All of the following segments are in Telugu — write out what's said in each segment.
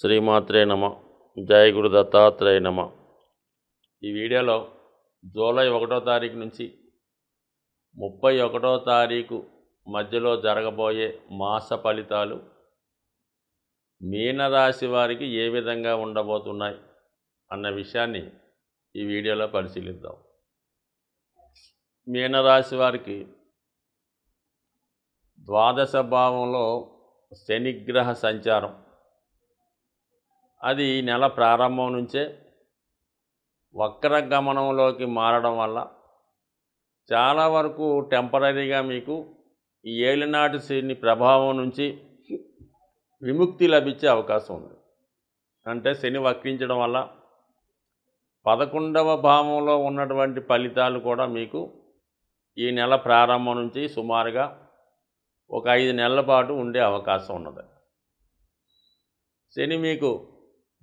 శ్రీమాత్రే నమ. జయ గురు దత్తాత్రేయ నమ. ఈ వీడియోలో జూలై 1వ తారీఖు నుంచి 31వ తారీఖు మధ్యలో జరగబోయే మాస ఫలితాలు మీనరాశి వారికి ఏ విధంగా ఉండబోతున్నాయి అన్న విషయాన్ని ఈ వీడియోలో పరిశీలిద్దాం. మీనరాశి వారికి ద్వాదశ భావంలో శనిగ్రహ సంచారం అది నెల ప్రారంభం నుంచే వక్రగమనంలోకి మారడం వల్ల చాలా వరకు టెంపరీగా మీకు ఈ ఏలినాటి శని ప్రభావం నుంచి విముక్తి లభించే అవకాశం ఉంది. అంటే శని వక్రించడం వల్ల 11వ భావంలో ఉన్నటువంటి ఫలితాలు కూడా మీకు ఈ నెల ప్రారంభం నుంచి సుమారుగా ఒక 5 నెలల పాటు ఉండే అవకాశం ఉన్నది. శని మీకు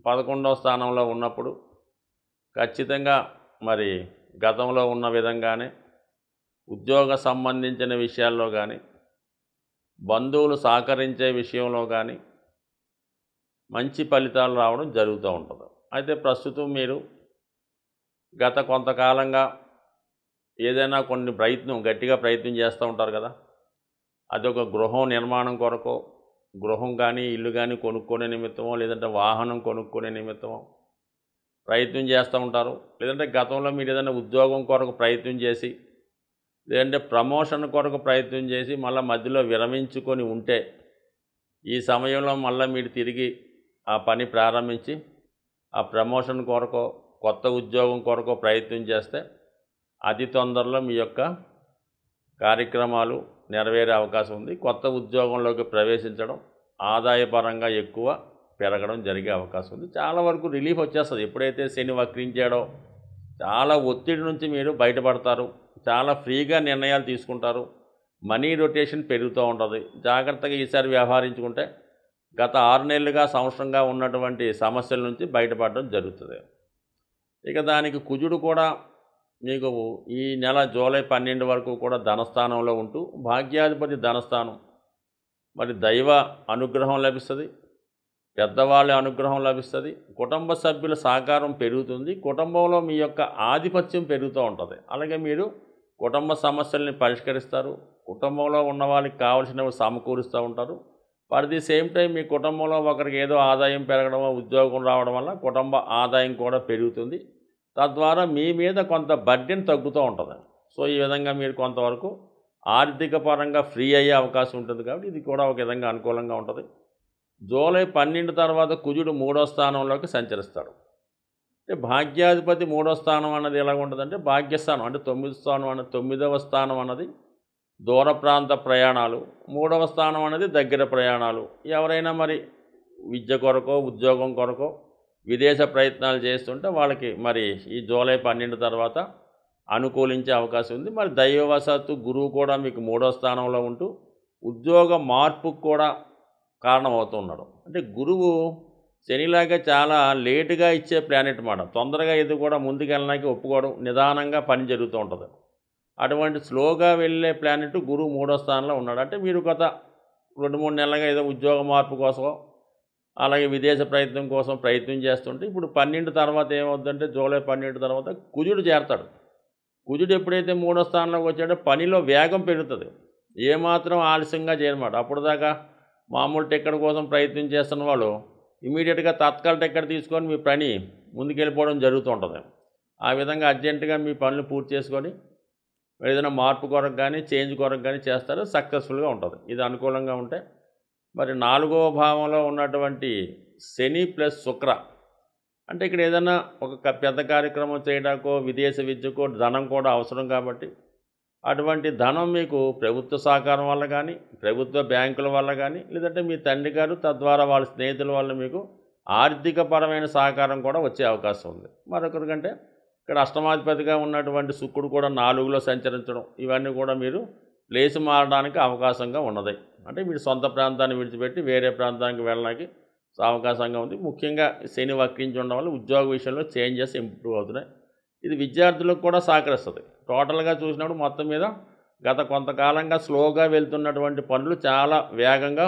11వ స్థానంలో ఉన్నప్పుడు ఖచ్చితంగా మరి గతంలో ఉన్న విధంగానే ఉద్యోగ సంబంధించిన విషయాల్లో కానీ బంధువులు సహకరించే విషయంలో కానీ మంచి ఫలితాలు రావడం జరుగుతూ ఉంటుంది. అయితే ప్రస్తుతం మీరు గత కొంతకాలంగా ఏదైనా గట్టిగా ప్రయత్నం చేస్తూ ఉంటారు కదా. అదొక గృహం నిర్మాణం కొరకు, గృహం కానీ ఇల్లు కానీ కొనుక్కునే నిమిత్తమో, లేదంటే వాహనం కొనుక్కునే నిమిత్తమో ప్రయత్నం చేస్తూ ఉంటారు. లేదంటే గతంలో మీరు ఏదైనా ఉద్యోగం కొరకు ప్రయత్నం చేసి, లేదంటే ప్రమోషన్ కొరకు ప్రయత్నం చేసి మళ్ళీ మధ్యలో విరమించుకొని ఉంటే ఈ సమయంలో మళ్ళీ మీరు తిరిగి ఆ పని ప్రారంభించి ఆ ప్రమోషన్ కొరకు, కొత్త ఉద్యోగం కొరకు ప్రయత్నం చేస్తే అతి తొందరలో మీ యొక్క కార్యక్రమాలు నెరవేరే అవకాశం ఉంది. కొత్త ఉద్యోగంలోకి ప్రవేశించడం, ఆదాయపరంగా ఎక్కువ పెరగడం జరిగే అవకాశం ఉంది. చాలా వరకు రిలీఫ్ వచ్చేస్తుంది. ఎప్పుడైతే శని వక్రించాడో చాలా ఒత్తిడి నుంచి మీరు బయటపడతారు. చాలా ఫ్రీగా నిర్ణయాలు తీసుకుంటారు. మనీ రొటేషన్ పెరుగుతూ ఉంటుంది. జాగ్రత్తగా ఈసారి వ్యవహరించుకుంటే గత 6 నెలలుగా సంవత్సరంగా ఉన్నటువంటి సమస్యల నుంచి బయటపడడం జరుగుతుంది. ఇక దానికి కుజుడు కూడా మీకు ఈ నెల జూలై 12 వరకు కూడా ధనస్థానంలో ఉంటూ భాగ్యాధిపతి ధనస్థానం, మరి దైవ అనుగ్రహం లభిస్తుంది, పెద్దవాళ్ళ అనుగ్రహం లభిస్తుంది, కుటుంబ సభ్యుల సహకారం పెరుగుతుంది, కుటుంబంలో మీ యొక్క ఆధిపత్యం పెరుగుతూ ఉంటుంది. అలాగే మీరు కుటుంబ సమస్యల్ని పరిష్కరిస్తారు, కుటుంబంలో ఉన్న వాళ్ళకి కావాల్సినవి సమకూరుస్తూ ఉంటారు. ఫర్ ది సేమ్ టైం మీ కుటుంబంలో ఒకరికి ఏదో ఆదాయం పెరగడమో, ఉద్యోగం రావడం వల్ల కుటుంబ ఆదాయం కూడా పెరుగుతుంది. తద్వారా మీ మీద కొంత బర్డెన్ తగ్గుతూ ఉంటుంది. సో ఈ విధంగా మీరు కొంతవరకు ఆర్థిక పరంగా ఫ్రీ అయ్యే అవకాశం ఉంటుంది. కాబట్టి ఇది కూడా ఒక విధంగా అనుకూలంగా ఉంటుంది. జూలై 12 తర్వాత కుజుడు 3వ స్థానంలోకి సంచరిస్తాడు. అంటే భాగ్యాధిపతి 3వ స్థానం అన్నది ఎలా ఉంటుందంటే భాగ్యస్థానం, అంటే 9వ స్థానం అన్నది దూర ప్రాంత ప్రయాణాలు, 3వ స్థానం అనేది దగ్గర ప్రయాణాలు. ఎవరైనా మరి విద్య కొరకో, ఉద్యోగం కొరకో విదేశ ప్రయత్నాలు చేస్తుంటే వాళ్ళకి మరి ఈ జూలై 12 తర్వాత అనుకూలించే అవకాశం ఉంది. మరి దైవవశాత్తు గురువు కూడా మీకు 3వ స్థానంలో ఉంటూ ఉద్యోగ మార్పుకు కూడా కారణమవుతున్నాడు. అంటే గురువు శనిలాగా చాలా లేటుగా ఇచ్చే ప్లానెట్ మాట. తొందరగా ఇది కూడా ముందుకెళ్ళడానికి ఒప్పుకోవడం, నిదానంగా పని జరుగుతూ ఉంటుంది. అటువంటి స్లోగా వెళ్ళే ప్లానెట్ గురువు 3వ స్థానంలో ఉన్నాడు. అంటే మీరు గత 2-3 నెలలుగా ఏదో ఉద్యోగ మార్పు కోసం, అలాగే విదేశ ప్రయత్నం కోసం ప్రయత్నం చేస్తుంటే ఇప్పుడు 12 తర్వాత ఏమవుతుందంటే జూలై 12 తర్వాత కుజుడు చేరతాడు. కుజుడు ఎప్పుడైతే 3వ స్థానంలోకి వచ్చాడో పనిలో వేగం పెరుగుతుంది. ఏమాత్రం ఆలస్యంగా చేయనమాట. అప్పుడు దాకా మామూలు టికెట్ కోసం ప్రయత్నం చేస్తున్న వాళ్ళు ఇమీడియట్గా తత్కాల టికెట్ తీసుకొని మీ పని ముందుకెళ్ళిపోవడం జరుగుతూ ఉంటుంది. ఆ విధంగా అర్జెంటుగా మీ పనులు పూర్తి చేసుకొని ఏదైనా మార్పు కొరకు కానీ చేంజ్ కొరకు కానీ చేస్తారో సక్సెస్ఫుల్గా ఉంటుంది. ఇది అనుకూలంగా ఉంటే మరి 4వ భావంలో ఉన్నటువంటి శని ప్లస్ శుక్ర, అంటే ఇక్కడ ఏదైనా ఒక పెద్ద కార్యక్రమం చేయడానికో, విదేశ విద్యకో ధనం కూడా అవసరం. కాబట్టి అటువంటి ధనం మీకు ప్రభుత్వ సహకారం వల్ల కానీ, ప్రభుత్వ బ్యాంకుల వల్ల కానీ, లేదంటే మీ తండ్రి గారు తద్వారా వాళ్ళ స్నేహితుల వల్ల మీకు ఆర్థికపరమైన సహకారం కూడా వచ్చే అవకాశం ఉంది. మరొకరికంటే ఇక్కడ అష్టమాధిపతిగా ఉన్నటువంటి శుక్రుడు కూడా 4లో సంచరించడం, ఇవన్నీ కూడా మీరు ప్లేస్ మారడానికి అవకాశంగా ఉన్నది. అంటే మీరు సొంత ప్రాంతాన్ని విడిచిపెట్టి వేరే ప్రాంతానికి వెళ్ళడానికి అవకాశంగా ఉంది. ముఖ్యంగా శని వక్రించి ఉండడం వల్ల ఉద్యోగ విషయంలో చేంజెస్ ఇంప్రూవ్ అవుతున్నాయి. ఇది విద్యార్థులకు కూడా సహకరిస్తుంది. టోటల్గా చూసినప్పుడు మొత్తం మీద గత కొంతకాలంగా స్లోగా వెళ్తున్నటువంటి పనులు చాలా వేగంగా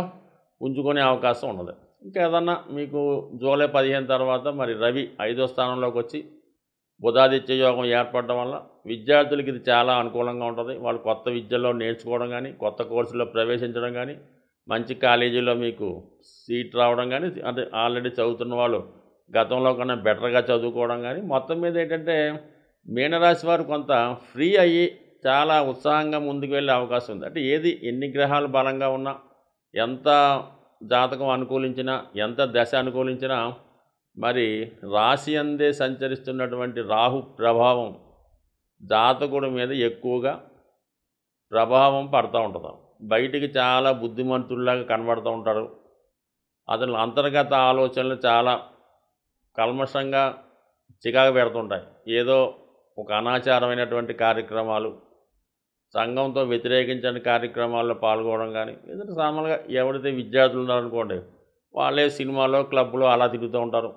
పుంజుకునే అవకాశం ఉన్నది. ఇంకా ఏదన్నా మీకు జూలై 15 తర్వాత మరి రవి 5వ స్థానంలోకి వచ్చి బుధాదిత్య యోగం ఏర్పడడం వల్ల విద్యార్థులకి ఇది చాలా అనుకూలంగా ఉంటుంది. వాళ్ళు కొత్త విద్యలో నేర్చుకోవడం కానీ, కొత్త కోర్సులో ప్రవేశించడం కానీ, మంచి కాలేజీలో మీకు సీట్ రావడం కానీ, అంటే ఆల్రెడీ చదువుతున్న వాళ్ళు గతంలో కన్నా బెటర్గా చదువుకోవడం కానీ, మొత్తం మీద ఏంటంటే మీనరాశి వారు కొంత ఫ్రీ అయ్యి చాలా ఉత్సాహంగా ముందుకు వెళ్ళే అవకాశం ఉంది. అంటే ఏది ఎన్ని గ్రహాలు బలంగా ఉన్నా, ఎంత జాతకం అనుకూలించినా, ఎంత దశ అనుకూలించినా మరి రాశి అందే సంచరిస్తున్నటువంటి రాహు ప్రభావం జాతకుడి మీద ఎక్కువగా ప్రభావం పడుతూ ఉంటుంది. బయటికి చాలా బుద్ధిమంతుల్లాగా కనబడుతూ ఉంటారు. అతని అంతర్గత ఆలోచనలు చాలా కల్మషంగా చికాకు పెడుతుంటాయి. ఏదో ఒక అనాచారమైనటువంటి కార్యక్రమాలు, సంఘంతో వ్యతిరేకించని కార్యక్రమాల్లో పాల్గొనడం కానీ, ఏదైనా సామాన్యంగా ఎవరైతే విద్యార్థులు ఉన్నారనుకోండి, వాళ్ళే సినిమాలో క్లబ్లో అలా తిరుగుతూ ఉంటారు.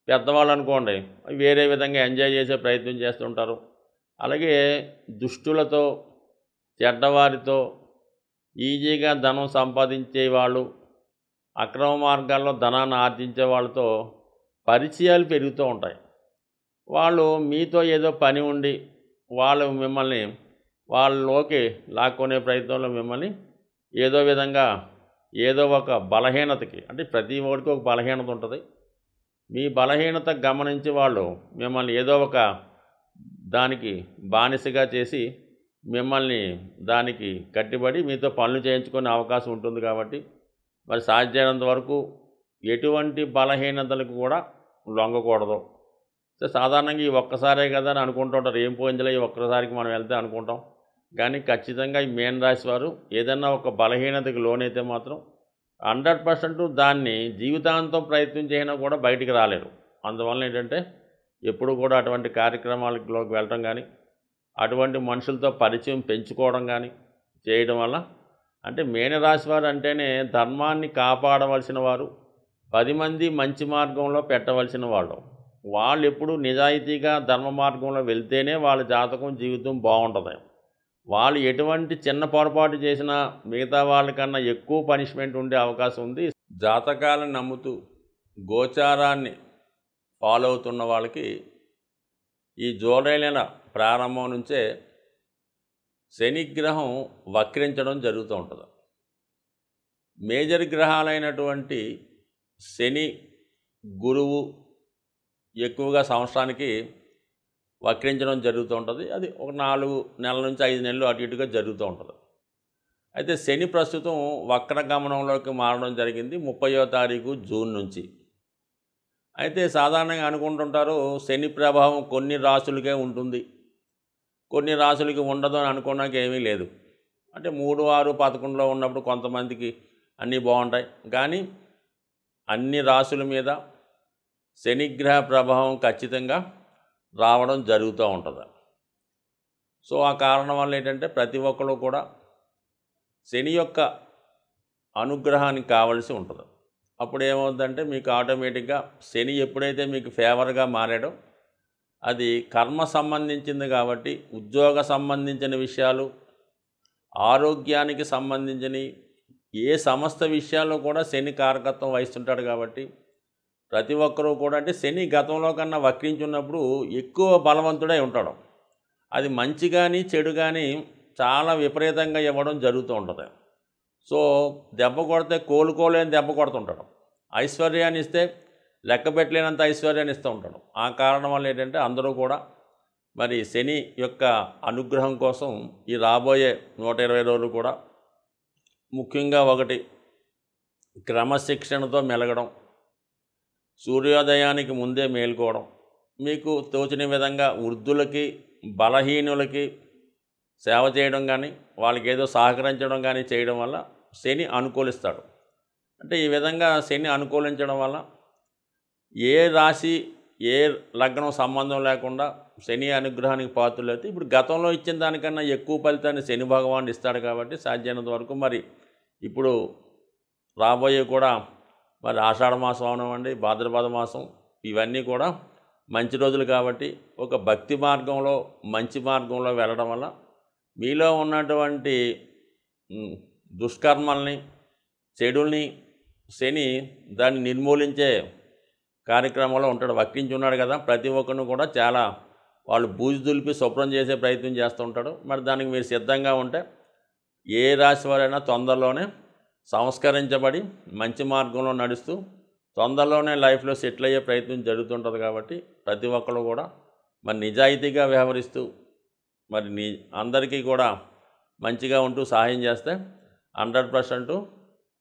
పెద్దవాళ్ళు అనుకోండి వేరే విధంగా ఎంజాయ్ చేసే ప్రయత్నం చేస్తుంటారు. అలాగే దుష్టులతో, చెడ్డవారితో ఈజీగా ధనం సంపాదించే వాళ్ళు, అక్రమ మార్గాల్లో ధనాన్ని ఆర్జించే వాళ్ళతో పరిచయాలు పెరుగుతూ ఉంటాయి. వాళ్ళు మీతో ఏదో పని ఉండి వాళ్ళు మిమ్మల్ని వాళ్ళలోకి లాక్కొనే ప్రయత్నంలో మిమ్మల్ని ఏదో విధంగా ఏదో ఒక బలహీనతకి, అంటే ప్రతి ఒక్కడికి ఒక బలహీనత ఉంటుంది. మీ బలహీనత గమనించి వాళ్ళు మిమ్మల్ని ఏదో ఒక దానికి బానిసగా చేసి మిమ్మల్ని దానికి కట్టుబడి మీతో పనులు చేయించుకునే అవకాశం ఉంటుంది. కాబట్టి మరి సాధ్యమైనంత వరకు ఎటువంటి బలహీనతలకు కూడా లొంగకూడదు. సో సాధారణంగా ఈ ఒక్కసారే కదా అని అనుకుంటుంటారు, ఏం పోయిందిలే ఈ ఒక్కసారికి మనం వెళ్తే అనుకుంటాం. కానీ ఖచ్చితంగా ఈ మీన రాశి వారు ఏదన్నా ఒక బలహీనతకు లోనైతే మాత్రం 100% దాన్ని జీవితాంతం ప్రయత్నం చేసినా కూడా బయటికి రాలేరు. అందువల్ల ఏంటంటే ఎప్పుడు కూడా అటువంటి కార్యక్రమాలలోకి వెళ్ళటం కానీ, అటువంటి మనుషులతో పరిచయం పెంచుకోవడం కానీ చేయడం వల్ల, అంటే మీనరాశి వారు అంటేనే ధర్మాన్ని కాపాడవలసిన వారు, 10 మంది మంచి మార్గంలో పెట్టవలసిన వాళ్ళు. వాళ్ళు ఎప్పుడు నిజాయితీగా ధర్మ మార్గంలో వెళ్తేనే వాళ్ళ జాతకం జీవితం బాగుంటుంది. వాళ్ళు ఎటువంటి చిన్న పొరపాటు చేసినా మిగతా వాళ్ళకన్నా ఎక్కువ పనిష్మెంట్ ఉండే అవకాశం ఉంది. జాతకాలను నమ్ముతూ గోచారాన్ని ఫాలో అవుతున్న వాళ్ళకి ఈ జూలై నెల ప్రారంభం నుంచే శనిగ్రహం వక్రించడం జరుగుతూ ఉంటుంది. మేజర్ గ్రహాలైనటువంటి శని, గురువు ఎక్కువగా సంవత్సరానికి వక్రించడం జరుగుతూ ఉంటుంది. అది ఒక 4 నెలల నుంచి 5 నెలలు అటు ఇటుగా జరుగుతూ ఉంటుంది. అయితే శని ప్రస్తుతం వక్రగమనంలోకి మారడం జరిగింది 30వ తారీఖు జూన్ నుంచి. అయితే సాధారణంగా అనుకుంటుంటారు శని ప్రభావం కొన్ని రాశులకే ఉంటుంది, కొన్ని రాశులకి ఉండదు అని అనుకోవడానికి ఏమీ లేదు. అంటే 3, 6, 11లో ఉన్నప్పుడు కొంతమందికి అన్నీ బాగుంటాయి. కానీ అన్ని రాశుల మీద శనిగ్రహ ప్రభావం ఖచ్చితంగా రావడం జరుగుతూ ఉంటుంది. సో ఆ కారణం వల్ల ఏంటంటే ప్రతి ఒక్కరు కూడా శని యొక్క అనుగ్రహానికి కావలసి ఉంటుంది. అప్పుడు ఏమవుతుందంటే మీకు ఆటోమేటిక్గా శని ఎప్పుడైతే మీకు ఫేవర్గా మారాడో అది కర్మ సంబంధించింది కాబట్టి ఉద్యోగ సంబంధించిన విషయాలు, ఆరోగ్యానికి సంబంధించిన ఏ సమస్త విషయాల్లో కూడా శని కారకత్వం వహిస్తుంటాడు. కాబట్టి ప్రతి ఒక్కరూ కూడా, అంటే శని గతంలో కన్నా వక్రించున్నప్పుడు ఎక్కువ బలవంతుడై ఉంటాడు. అది మంచి కానీ చెడు కానీ చాలా విపరీతంగా ఇవ్వడం జరుగుతూ ఉంటుంది. సో దెబ్బ కొడితే కోలుకోలేని దెబ్బ కొడుతుంటాడు. ఐశ్వర్యాన్ని ఇస్తే లెక్క పెట్టలేనంత ఐశ్వర్యాన్ని ఇస్తూ ఉంటాడు. ఆ కారణం వల్ల ఏంటంటే అందరూ కూడా మరి శని యొక్క అనుగ్రహం కోసం ఈ రాబోయే 120 రోజులు కూడా ముఖ్యంగా ఒకటి క్రమశిక్షణతో మెలగడం, సూర్యోదయానికి ముందే మేల్కోవడం, మీకు తోచిన విధంగా వృద్ధులకి, బలహీనులకి సేవ చేయడం కానీ, వాళ్ళకి ఏదో సహకరించడం కానీ చేయడం వల్ల శని అనుకూలిస్తాడు. అంటే ఈ విధంగా శని అనుకూలించడం వల్ల ఏ రాశి ఏ లగ్నం సంబంధం లేకుండా శని అనుగ్రహానికి పాత్రలైతే ఇప్పుడు గతంలో ఇచ్చిన దానికన్నా ఎక్కువ ఫలితాన్ని శని భగవానుడు ఇస్తాడు. కాబట్టి సాధ్యమైనంత వరకు మరి ఇప్పుడు రాబోయే కూడా మరి ఆషాఢ మాసం అవనివ్వండి, భాద్రపద మాసం, ఇవన్నీ కూడా మంచి రోజులు. కాబట్టి ఒక భక్తి మార్గంలో మంచి మార్గంలో వెళ్ళడం వల్ల మీలో ఉన్నటువంటి దుష్కర్మల్ని, చెడుల్ని శని దాన్ని నిర్మూలించే కార్యక్రమంలో ఉంటాడు, వక్రించి ఉన్నాడు కదా. ప్రతి ఒక్కరిని కూడా చాలా వాళ్ళు బూజు దులిపి శుభ్రం చేసే ప్రయత్నం చేస్తూ ఉంటాడు. మరి దానికి మీరు సిద్ధంగా ఉంటే ఏ రాశి వారైనా తొందరలోనే సంస్కరించబడి మంచి మార్గంలో నడుస్తూ తొందరలోనే లైఫ్లో సెటిల్ అయ్యే ప్రయత్నం జరుగుతుంటుంది. కాబట్టి ప్రతి ఒక్కరు కూడా మరి నిజాయితీగా వ్యవహరిస్తూ మరి అందరికీ కూడా మంచిగా ఉంటూ సహాయం చేస్తే 100%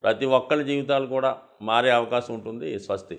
ప్రతి ఒక్కరి జీవితాలు కూడా మారే అవకాశం ఉంటుంది. స్వస్తి.